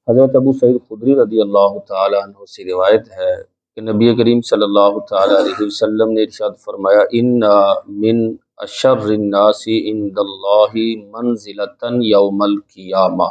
حضرت ابو سعید خدری رضی اللہ تعالی عنہ سے روایت ہے کہ نبی کریم صلی اللہ تعالی علیہ وسلم نے ارشاد فرمایا ان من اشر الناس عند اللہ منزلۃ یوم القیامہ،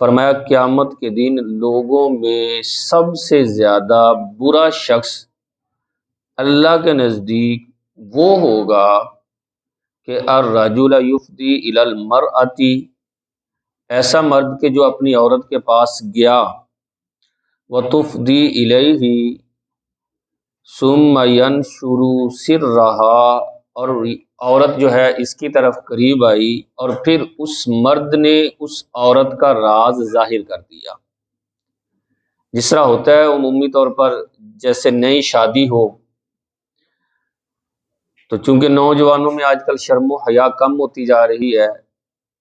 فرمایا قیامت کے دن لوگوں میں سب سے زیادہ برا شخص اللہ کے نزدیک وہ ہوگا کہ الرجل یفضی الی المرأۃ، ایسا مرد کہ جو اپنی عورت کے پاس گیا، وتفضی الیہ ثم ینشر سرہا، اور عورت جو ہے اس کی طرف قریب آئی اور پھر اس مرد نے اس عورت کا راز ظاہر کر دیا۔ جس طرح ہوتا ہے عمومی طور پر جیسے نئی شادی ہو تو چونکہ نوجوانوں میں آج کل شرم و حیا کم ہوتی جا رہی ہے،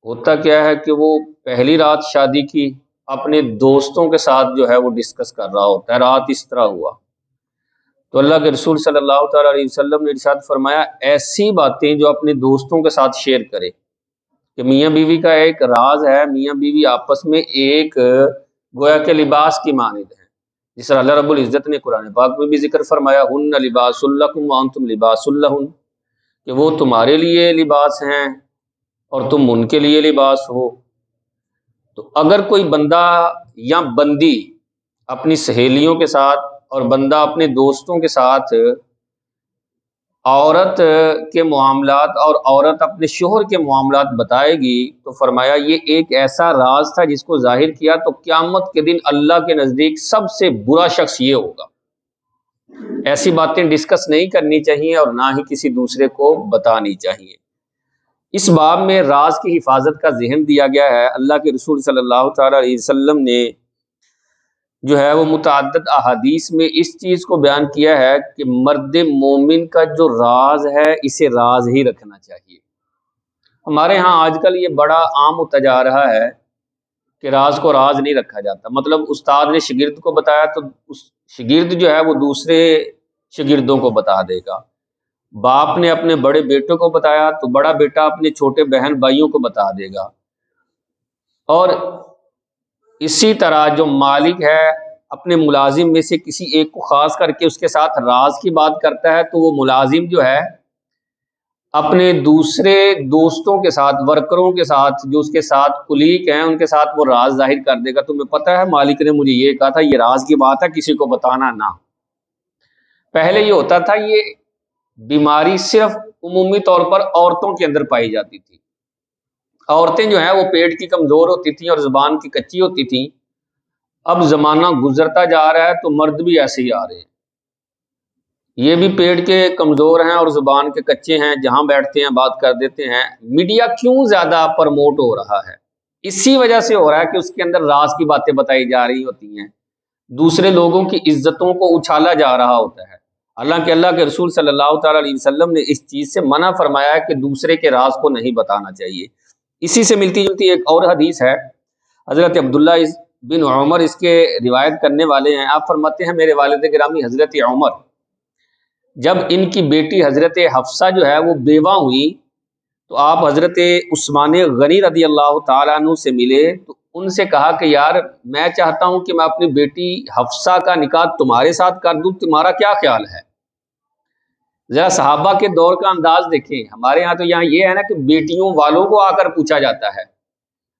ہوتا کیا ہے کہ وہ پہلی رات شادی کی اپنے دوستوں کے ساتھ جو ہے وہ ڈسکس کر رہا ہوتا ہے، رات اس طرح ہوا تو اللہ کے رسول صلی اللہ تعالیٰ علیہ وسلم نے ارشاد فرمایا ایسی باتیں جو اپنے دوستوں کے ساتھ شیئر کرے، کہ میاں بیوی کا ایک راز ہے، میاں بیوی آپس میں ایک گویا کے لباس کی مانند ہے، جس طرح اللہ رب العزت نے قرآن پاک میں بھی ذکر فرمایا ہن لباس لکم وانتم لباس لہن، کہ وہ تمہارے لیے لباس ہیں اور تم ان کے لیے لباس ہو۔ تو اگر کوئی بندہ یا بندی اپنی سہیلیوں کے ساتھ اور بندہ اپنے دوستوں کے ساتھ عورت کے معاملات اور عورت اپنے شوہر کے معاملات بتائے گی تو فرمایا یہ ایک ایسا راز تھا جس کو ظاہر کیا تو قیامت کے دن اللہ کے نزدیک سب سے برا شخص یہ ہوگا۔ ایسی باتیں ڈسکس نہیں کرنی چاہیے اور نہ ہی کسی دوسرے کو بتانی چاہیے۔ اس باب میں راز کی حفاظت کا ذہن دیا گیا ہے۔ اللہ کے رسول صلی اللہ تعالیٰ علیہ وسلم نے جو ہے وہ متعدد احادیث میں اس چیز کو بیان کیا ہے کہ مرد مومن کا جو راز ہے اسے راز ہی رکھنا چاہیے۔ ہمارے ہاں آج کل یہ بڑا عام ہوتا جا رہا ہے کہ راز کو راز نہیں رکھا جاتا، مطلب استاد نے شاگرد کو بتایا تو اس شاگرد جو ہے وہ دوسرے شاگردوں کو بتا دے گا، باپ نے اپنے بڑے بیٹوں کو بتایا تو بڑا بیٹا اپنے چھوٹے بہن بھائیوں کو بتا دے گا، اور اسی طرح جو مالک ہے اپنے ملازم میں سے کسی ایک کو خاص کر کے اس کے ساتھ راز کی بات کرتا ہے تو وہ ملازم جو ہے اپنے دوسرے دوستوں کے ساتھ، ورکروں کے ساتھ، جو اس کے ساتھ کلیگ ہیں ان کے ساتھ وہ راز ظاہر کر دے گا، تمہیں پتہ ہے مالک نے مجھے یہ کہا تھا، یہ راز کی بات ہے، کسی کو بتانا نہ۔ پہلے یہ ہوتا تھا، یہ بیماری صرف عمومی طور پر عورتوں کے اندر پائی جاتی تھی، عورتیں جو ہیں وہ پیٹ کی کمزور ہوتی تھیں اور زبان کی کچی ہوتی تھیں۔ اب زمانہ گزرتا جا رہا ہے تو مرد بھی ایسے ہی آ رہے ہیں، یہ بھی پیٹ کے کمزور ہیں اور زبان کے کچے ہیں، جہاں بیٹھتے ہیں بات کر دیتے ہیں۔ میڈیا کیوں زیادہ پروموٹ ہو رہا ہے؟ اسی وجہ سے ہو رہا ہے کہ اس کے اندر راز کی باتیں بتائی جا رہی ہوتی ہیں، دوسرے لوگوں کی عزتوں کو اچھالا جا رہا ہوتا ہے، حالانکہ اللہ کے رسول صلی اللہ تعالیٰ علیہ وسلم نے اس چیز سے منع فرمایا ہے کہ دوسرے کے راز کو نہیں بتانا چاہیے۔ اسی سے ملتی جلتی ایک اور حدیث ہے، حضرت عبداللہ بن عمر اس کے روایت کرنے والے ہیں۔ آپ فرماتے ہیں میرے والد گرامی حضرت عمر جب ان کی بیٹی حضرت حفصہ جو ہے وہ بیوہ ہوئی تو آپ حضرت عثمان غنی رضی اللہ تعالیٰ عنہ سے ملے تو ان سے کہا کہ یار میں چاہتا ہوں کہ میں اپنی بیٹی حفصہ کا نکاح تمہارے ساتھ کر دوں، تمہارا کیا خیال ہے؟ ذرا صحابہ کے دور کا انداز دیکھیں، ہمارے یہاں تو یہاں یہ ہے نا کہ بیٹیوں والوں کو آ کر پوچھا جاتا ہے،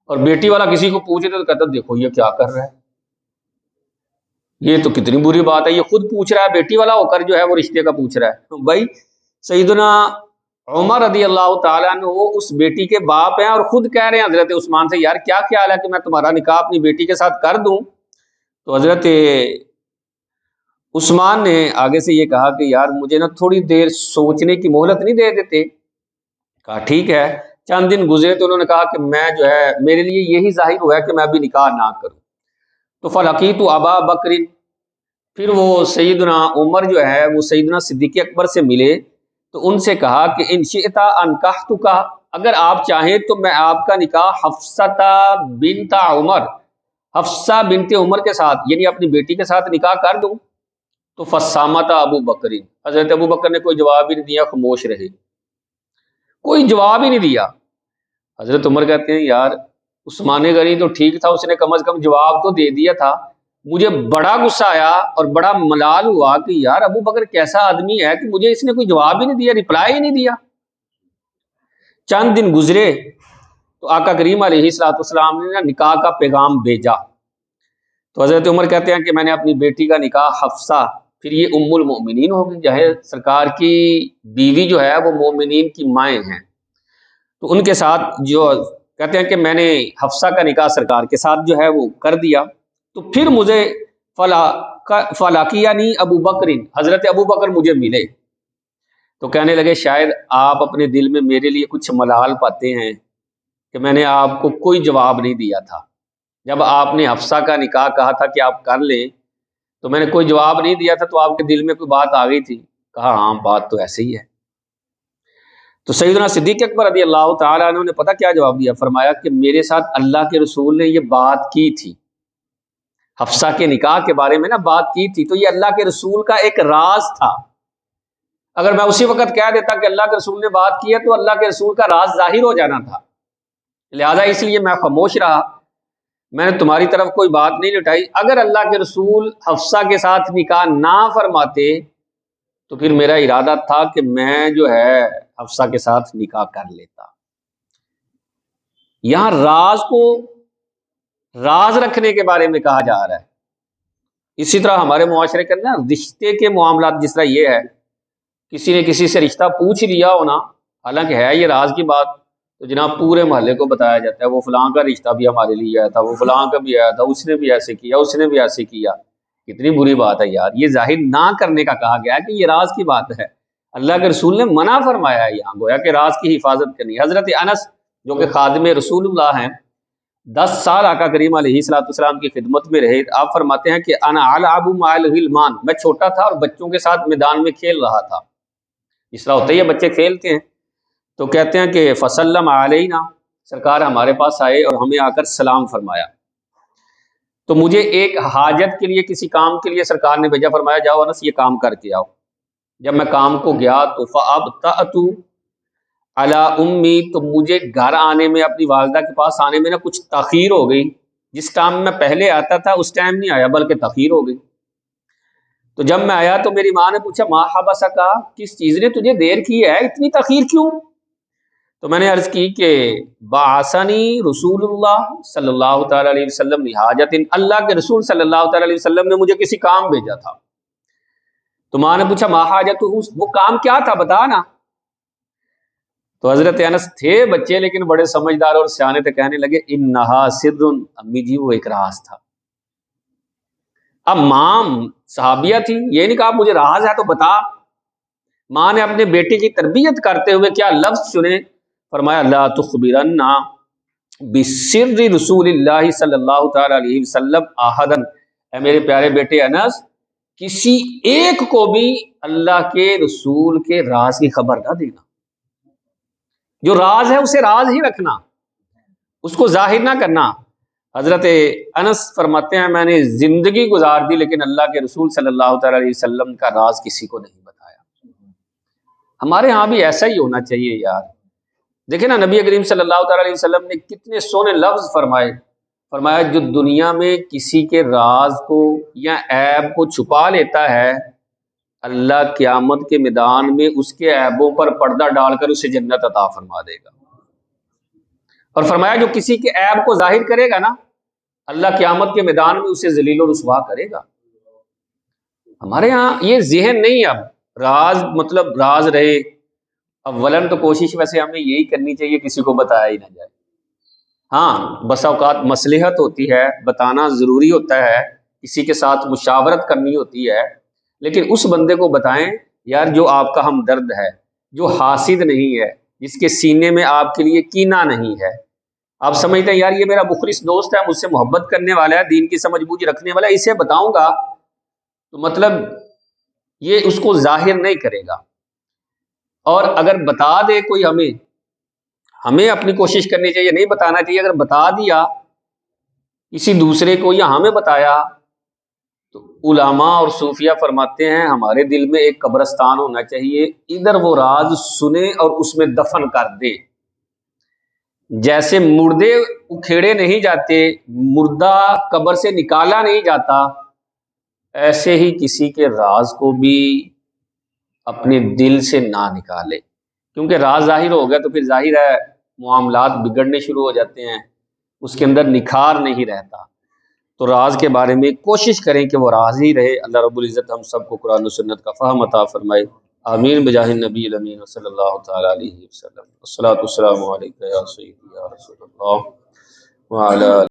اور بیٹی والا کسی کو پوچھے تو کہتا دیکھو یہ کیا کر رہا ہے، یہ تو کتنی بری بات ہے، یہ خود پوچھ رہا ہے، بیٹی والا ہو کر جو ہے وہ رشتے کا پوچھ رہا ہے۔ بھائی سیدنا عمر رضی اللہ تعالیٰ عنہ وہ اس بیٹی کے باپ ہیں اور خود کہہ رہے ہیں حضرت عثمان سے یار کیا خیال ہے کہ میں تمہارا نکاح اپنی بیٹی کے ساتھ کر دوں؟ تو حضرت عثمان نے آگے سے یہ کہا کہ یار مجھے نا تھوڑی دیر سوچنے کی مہلت نہیں دے دیتے؟ کہا ٹھیک ہے۔ چند دن گزرے تو انہوں نے کہا کہ میں جو ہے میرے لیے یہی ظاہر ہوا ہے کہ میں ابھی نکاح نہ کروں، تو فلقیت ابا بکر، پھر وہ سیدنا عمر جو ہے وہ سیدنا صدیق اکبر سے ملے تو ان سے کہا کہ ان شئت انکحتک، اگر آپ چاہیں تو میں آپ کا نکاح حفصہ بنت عمر، حفصہ بنت عمر کے ساتھ یعنی اپنی بیٹی کے ساتھ نکاح کر دوں۔ تو فصامت ابو بکر، حضرت ابو بکر نے کوئی جواب ہی نہیں دیا، خاموش رہے، کوئی جواب ہی نہیں دیا۔ حضرت عمر کہتے ہیں یار عثمان غنی تو ٹھیک تھا، اس نے کم از کم جواب تو دے دیا تھا۔ مجھے بڑا غصہ آیا اور بڑا ملال ہوا کہ یار ابو بکر کیسا آدمی ہے کہ مجھے اس نے کوئی جواب ہی نہیں دیا، رپلائی ہی نہیں دیا۔ چند دن گزرے تو آقا کریم علیہ الصلوۃ والسلام نے نکاح کا پیغام بھیجا۔ تو حضرت عمر کہتے ہیں کہ میں نے اپنی بیٹی کا نکاح حفصہ، پھر یہ ام المؤمنین ہوگی، چاہے سرکار کی بیوی جو ہے وہ مومنین کی مائیں ہیں، تو ان کے ساتھ جو کہتے ہیں کہ میں نے حفصہ کا نکاح سرکار کے ساتھ جو ہے وہ کر دیا۔ تو پھر مجھے فلاقیانی ابو بکر، حضرت ابو بکر مجھے ملے، تو کہنے لگے شاید آپ اپنے دل میں میرے لیے کچھ ملال پاتے ہیں کہ میں نے آپ کو کوئی جواب نہیں دیا تھا۔ جب آپ نے حفصہ کا نکاح کہا تھا کہ آپ کر لیں تو میں نے کوئی جواب نہیں دیا تھا، تو آپ کے دل میں کوئی بات آ گئی تھی؟ کہا ہاں بات تو ایسے ہی ہے۔ تو سیدنا صدیق اکبر رضی اللہ تعالیٰ عنہ نے پتہ کیا جواب دیا؟ فرمایا کہ میرے ساتھ اللہ کے رسول نے یہ بات کی تھی، حفصہ کے نکاح کے بارے میں نا بات کی تھی، تو یہ اللہ کے رسول کا ایک راز تھا۔ اگر میں اسی وقت کہہ دیتا کہ اللہ کے رسول نے بات کی ہے تو اللہ کے رسول کا راز ظاہر ہو جانا تھا، لہذا اس لیے میں خاموش رہا، میں نے تمہاری طرف کوئی بات نہیں لٹائی۔ اگر اللہ کے رسول حفصہ کے ساتھ نکاح نہ فرماتے تو پھر میرا ارادہ تھا کہ میں جو ہے حفصہ کے ساتھ نکاح کر لیتا۔ یہاں راز کو راز رکھنے کے بارے میں کہا جا رہا ہے۔ اسی طرح ہمارے معاشرے کے اندر رشتے کے معاملات جس طرح یہ ہے، کسی نے کسی سے رشتہ پوچھ لیا ہونا، حالانکہ ہے یہ راز کی بات، تو جناب پورے محلے کو بتایا جاتا ہے وہ فلاں کا رشتہ بھی ہمارے لیے آیا تھا، وہ فلاں کا بھی آیا تھا، اس نے بھی ایسے کیا، اس نے بھی ایسے کیا۔ کتنی بری بات ہے یار، یہ ظاہر نہ کرنے کا کہا گیا ہے کہ یہ راز کی بات ہے۔ اللہ کے رسول نے منع فرمایا ہے یہاں، گویا کہ راز کی حفاظت کرنی۔ حضرت انس جو کہ خادم رسول اللہ ہیں، 10 سال آقا کریم علیہ الصلوۃ والسلام کی خدمت میں رہے۔ آپ فرماتے ہیں کہ انا العب مع الغلمان، میں چھوٹا تھا اور بچوں کے ساتھ میدان میں کھیل رہا تھا، اس طرح ہوتا ہے بچے کھیلتے ہیں۔ تو کہتے ہیں کہ فسلم علینا، سرکار ہمارے پاس آئے اور ہمیں آ کر سلام فرمایا۔ تو مجھے ایک حاجت کے لیے، کسی کام کے لیے سرکار نے بھیجا، فرمایا جاؤ انس یہ کام کر کے آؤ۔ جب میں کام کو گیا تو فابطأت علی امی، تو مجھے گھر آنے میں، اپنی والدہ کے پاس آنے میں نا کچھ تاخیر ہو گئی۔ جس ٹائم میں پہلے آتا تھا اس ٹائم نہیں آیا بلکہ تاخیر ہو گئی۔ تو جب میں آیا تو میری ماں نے پوچھا ما حبسک، کس چیز نے تجھے دیر کی ہے، اتنی تاخیر کیوں؟ تو میں نے عرض کی کہ بعثنی رسول اللہ صلی اللہ تعالی علیہ وسلم لحاجت، اللہ کے رسول صلی اللہ تعالی علیہ وسلم نے مجھے کسی کام بھیجا تھا۔ تو ماں نے پوچھا ما حاجت، وہ کام کیا تھا بتا نا۔ تو حضرت انس تھے بچے لیکن بڑے سمجھدار اور سیانے تھے، کہنے لگے انہا سر، امی جی وہ ایک راز تھا۔ اب ماں صحابیہ تھی، یہ نہیں کہا مجھے راز ہے تو بتا۔ ماں نے اپنے بیٹے کی تربیت کرتے ہوئے کیا لفظ چنے؟ فرمایا لا تخبرنا بسر رسول اللہ صلی اللہ تعالی علیہ وسلم احدا، اے میرے پیارے بیٹے انس، کسی ایک کو بھی اللہ کے رسول کے راز کی خبر نہ دینا۔ جو راز ہے اسے راز ہی رکھنا، اس کو ظاہر نہ کرنا۔ حضرت انس فرماتے ہیں میں نے زندگی گزار دی لیکن اللہ کے رسول صلی اللہ تعالی علیہ وسلم کا راز کسی کو نہیں بتایا۔ ہمارے ہاں بھی ایسا ہی ہونا چاہیے یار۔ دیکھیں نا نبی کریم صلی اللہ تعالی علیہ وسلم نے کتنے سونے لفظ فرمائے۔ فرمایا جو دنیا میں کسی کے راز کو یا عیب کو چھپا لیتا ہے، اللہ قیامت کے میدان میں اس کے عیبوں پر پردہ ڈال کر اسے جنت عطا فرما دے گا۔ اور فرمایا جو کسی کے عیب کو ظاہر کرے گا نا، اللہ قیامت کے میدان میں اسے ذلیل و رسوا کرے گا۔ ہمارے ہاں یہ ذہن نہیں، اب راز مطلب راز رہے۔ اولن تو کوشش ویسے ہمیں یہی کرنی چاہیے کسی کو بتایا ہی نہ جائے۔ ہاں بسا اوقات مصلحت ہوتی ہے، بتانا ضروری ہوتا ہے، کسی کے ساتھ مشاورت کرنی ہوتی ہے، لیکن اس بندے کو بتائیں یار جو آپ کا ہمدرد ہے، جو حاسد نہیں ہے، جس کے سینے میں آپ کے لیے کینہ نہیں ہے۔ آپ سمجھتے ہیں یار یہ میرا مخلص دوست ہے، مجھ سے محبت کرنے والا ہے، دین کی سمجھ بوجھ رکھنے والا ہے، اسے بتاؤں گا تو مطلب یہ اس کو ظاہر نہیں کرے گا۔ اور اگر بتا دے کوئی ہمیں اپنی کوشش کرنی چاہیے، نہیں بتانا چاہیے۔ اگر بتا دیا کسی دوسرے کو یا ہمیں بتایا تو علماء اور صوفیہ فرماتے ہیں ہمارے دل میں ایک قبرستان ہونا چاہیے، ادھر وہ راز سنے اور اس میں دفن کر دے۔ جیسے مردے اکھیڑے نہیں جاتے، مردہ قبر سے نکالا نہیں جاتا، ایسے ہی کسی کے راز کو بھی اپنے دل سے نہ نکالے، کیونکہ راز ظاہر ہو گیا تو پھر ظاہر ہے معاملات بگڑنے شروع ہو جاتے ہیں، اس کے اندر نکھار نہیں رہتا۔ تو راز کے بارے میں کوشش کریں کہ وہ راز ہی رہے۔ اللہ رب العزت ہم سب کو قرآن و سنت کا فہم عطا فرمائے، آمین بجاہ النبی الامین صلی اللہ تعالی علیہ وسلم۔ والصلاۃ والسلام علیک یا سیدی یا رسول اللہ وعلی